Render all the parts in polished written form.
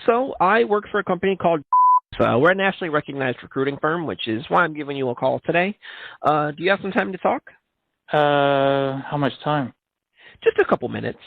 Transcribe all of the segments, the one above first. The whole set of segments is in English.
So I work for a company called we're a nationally recognized recruiting firm, which is why I'm giving you a call today. Do you have some time to talk? How much time? Just a couple minutes.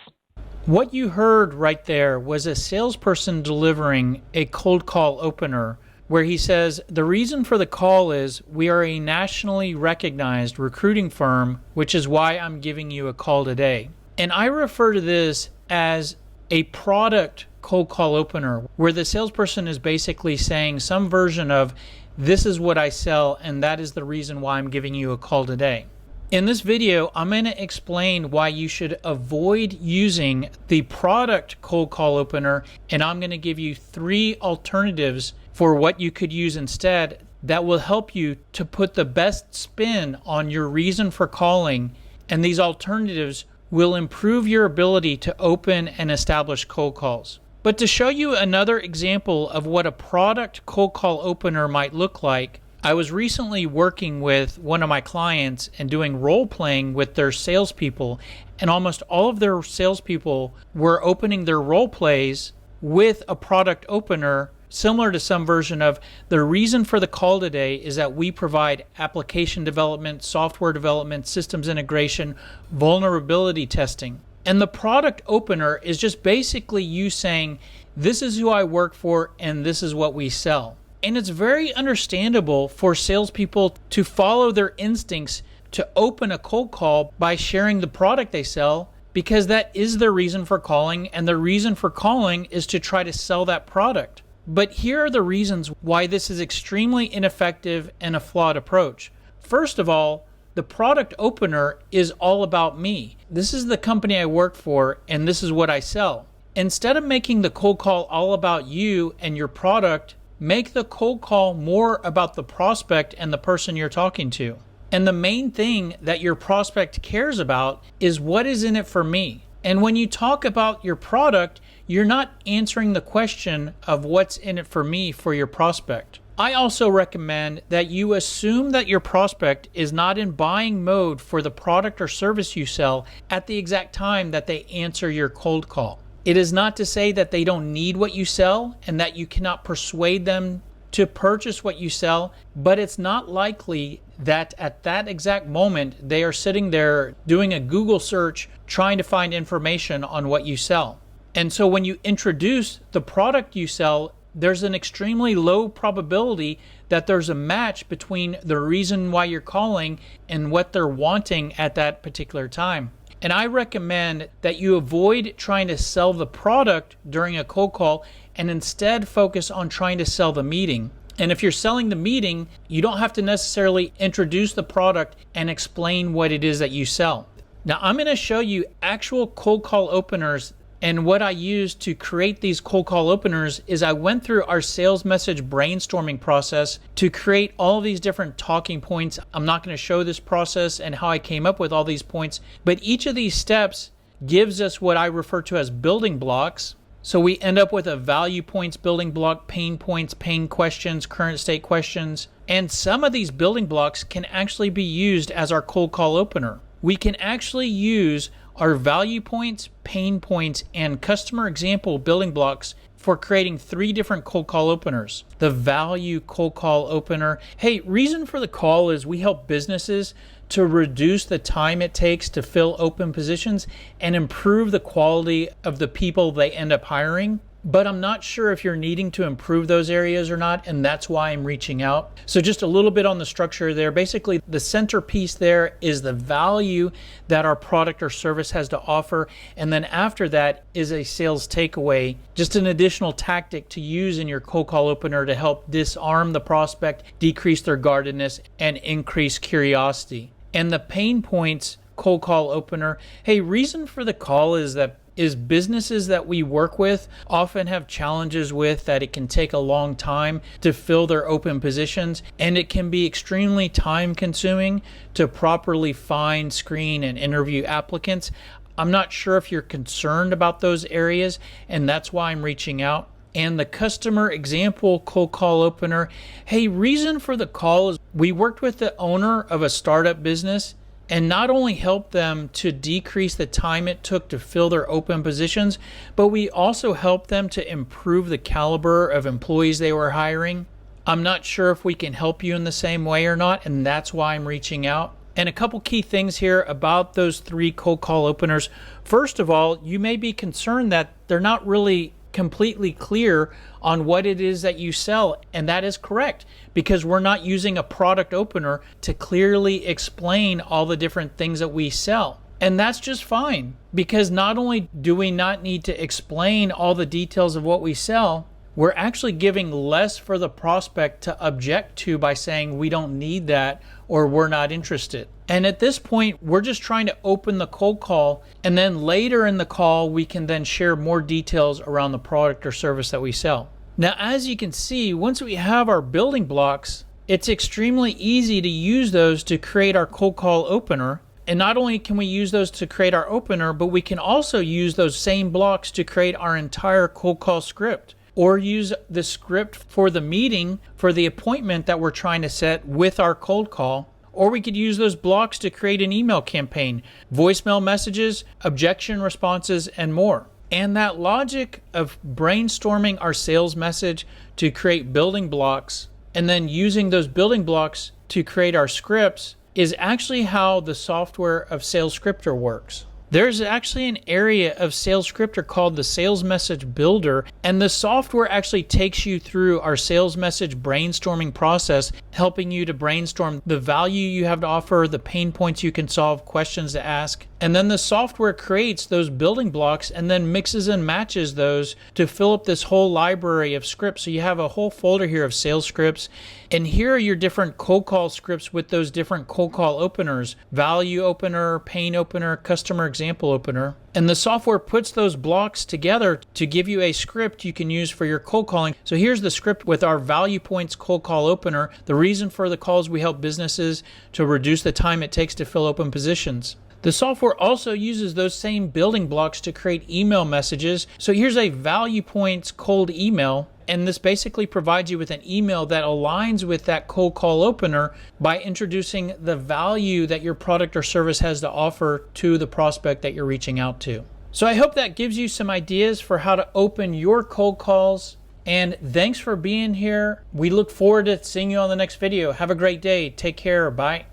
What you heard right there was a salesperson delivering a cold call opener where he says, the reason for the call is we are a nationally recognized recruiting firm, which is why I'm giving you a call today. And I refer to this as a product cold call opener, where the salesperson is basically saying some version of, this is what I sell, and that is the reason why I'm giving you a call today. In this video, I'm going to explain why you should avoid using the product cold call opener, and I'm going to give you 3 alternatives for what you could use instead that will help you to put the best spin on your reason for calling, and these alternatives will improve your ability to open and establish cold calls. But to show you another example of what a product cold call opener might look like, I was recently working with one of my clients and doing role playing with their salespeople, and almost all of their salespeople were opening their role plays with a product opener similar to some version of, the reason for the call today is that we provide application development, software development, systems integration, vulnerability testing. And the product opener is just basically you saying, this is who I work for and this is what we sell. And it's very understandable for salespeople to follow their instincts to open a cold call by sharing the product they sell, because that is their reason for calling, and the reason for calling is to try to sell that product. But here are the reasons why this is extremely ineffective and a flawed approach. First of all, the product opener is all about me. This is the company I work for, and this is what I sell. Instead of making the cold call all about you and your product, make the cold call more about the prospect and the person you're talking to. And the main thing that your prospect cares about is, what is in it for me? And when you talk about your product, you're not answering the question of what's in it for me for your prospect. I also recommend that you assume that your prospect is not in buying mode for the product or service you sell at the exact time that they answer your cold call. It is not to say that they don't need what you sell and that you cannot persuade them to purchase what you sell, but it's not likely that at that exact moment they are sitting there doing a Google search trying to find information on what you sell. And so when you introduce the product you sell, there's an extremely low probability that there's a match between the reason why you're calling and what they're wanting at that particular time. And I recommend that you avoid trying to sell the product during a cold call and instead focus on trying to sell the meeting. And if you're selling the meeting, you don't have to necessarily introduce the product and explain what it is that you sell. Now, I'm going to show you actual cold call openers. And what I used to create these cold call openers is I went through our sales message brainstorming process to create all of these different talking points. I'm not going to show this process and how I came up with all these points, but each of these steps gives us what I refer to as building blocks. So we end up with a value points building block, pain points, pain questions, current state questions. And some of these building blocks can actually be used as our cold call opener. We can actually use our value points, pain points, and customer example building blocks for creating 3 different cold call openers. The value cold call opener. Hey, reason for the call is we help businesses to reduce the time it takes to fill open positions and improve the quality of the people they end up hiring. But I'm not sure if you're needing to improve those areas or not, and that's why I'm reaching out. So just a little bit on the structure there. Basically, the centerpiece there is the value that our product or service has to offer, and then after that is a sales takeaway, just an additional tactic to use in your cold call opener to help disarm the prospect, decrease their guardedness, and increase curiosity. And the pain points cold call opener, hey, reason for the call is businesses that we work with often have challenges with that it can take a long time to fill their open positions, and it can be extremely time consuming to properly find, screen, and interview applicants. I'm not sure if you're concerned about those areas, and that's why I'm reaching out. And the customer example cold call opener, hey, reason for the call is we worked with the owner of a startup business, and not only help them to decrease the time it took to fill their open positions, but we also help them to improve the caliber of employees they were hiring. I'm not sure if we can help you in the same way or not, and that's why I'm reaching out. And a couple key things here about those 3 cold call openers. First of all, you may be concerned that they're not really completely clear on what it is that you sell, and that is correct, because we're not using a product opener to clearly explain all the different things that we sell. And that's just fine, because not only do we not need to explain all the details of what we sell, we're actually giving less for the prospect to object to by saying we don't need that or we're not interested. And at this point, we're just trying to open the cold call, and then later in the call, we can then share more details around the product or service that we sell. Now, as you can see, once we have our building blocks, it's extremely easy to use those to create our cold call opener. And not only can we use those to create our opener, but we can also use those same blocks to create our entire cold call script, or use the script for the meeting for the appointment that we're trying to set with our cold call. Or we could use those blocks to create an email campaign, voicemail messages, objection responses, and more. And that logic of brainstorming our sales message to create building blocks and then using those building blocks to create our scripts is actually how the software of SalesScripter works. There's actually an area of SalesScripter called the Sales Message Builder, and the software actually takes you through our sales message brainstorming process, helping you to brainstorm the value you have to offer, the pain points you can solve, questions to ask. And then the software creates those building blocks and then mixes and matches those to fill up this whole library of scripts. So you have a whole folder here of sales scripts, and here are your different cold call scripts with those different cold call openers: value opener, pain opener, customer example opener. And the software puts those blocks together to give you a script you can use for your cold calling. So here's the script with our value points cold call opener. The reason for the calls: we help businesses to reduce the time it takes to fill open positions. The software also uses those same building blocks to create email messages. So here's a value points cold email, and this basically provides you with an email that aligns with that cold call opener by introducing the value that your product or service has to offer to the prospect that you're reaching out to. So I hope that gives you some ideas for how to open your cold calls. And thanks for being here. We look forward to seeing you on the next video. Have a great day. Take care. Bye.